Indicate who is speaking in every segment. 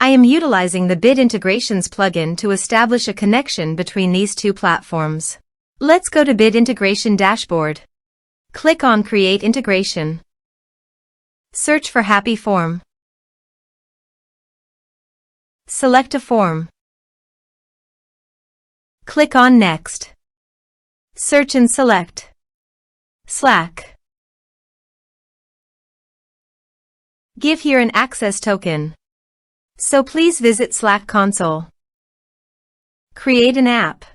Speaker 1: I am utilizing the Bit Integrations plugin to establish a connection between these two platforms. Let's go to Bit Integration Dashboard. Click on Create Integration. Search for Happyform. Select a form. Click on Next. Search and select Slack. Give here an access token. So please visit Slack console. Create an app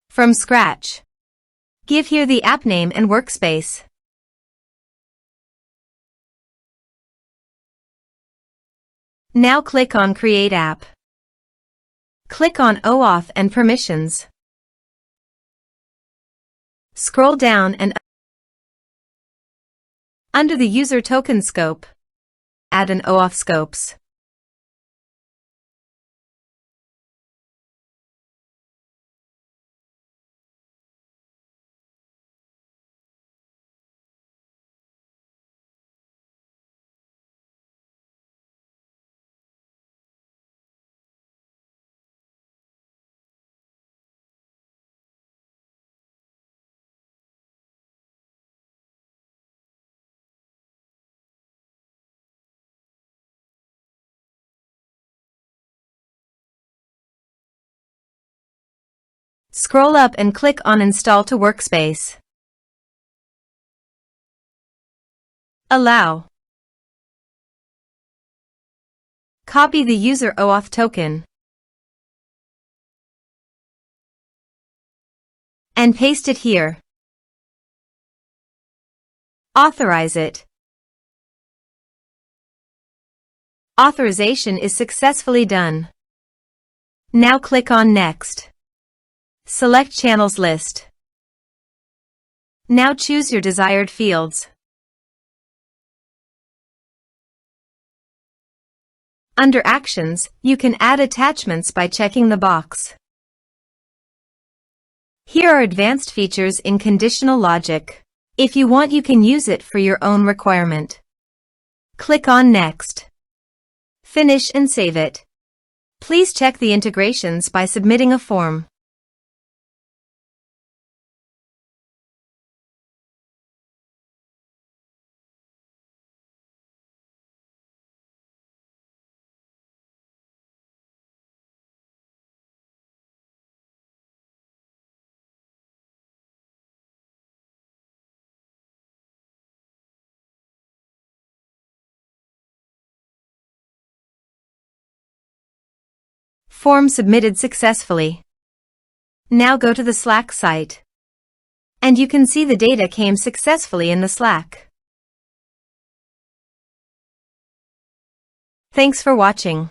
Speaker 1: from scratch. Give here the app name and workspace. Now click on Create App. Click on OAuth and Permissions. Scroll down and under the User Token scope, add an OAuth scopes. Scroll up and click on Install to Workspace. Allow. Copy the user OAuth token and paste it here. Authorize it. Authorization is successfully done. Now click on Next. Select Channels list. Now choose your desired fields. Under Actions, you can add attachments by checking the box. Here are advanced features in conditional logic. If you want, you can use it for your own requirement. Click on Next. Finish and save it. Please check the integrations by submitting a form. Form submitted successfully. Now go to the Slack site. And you can see the data came successfully in the Slack. Thanks for watching.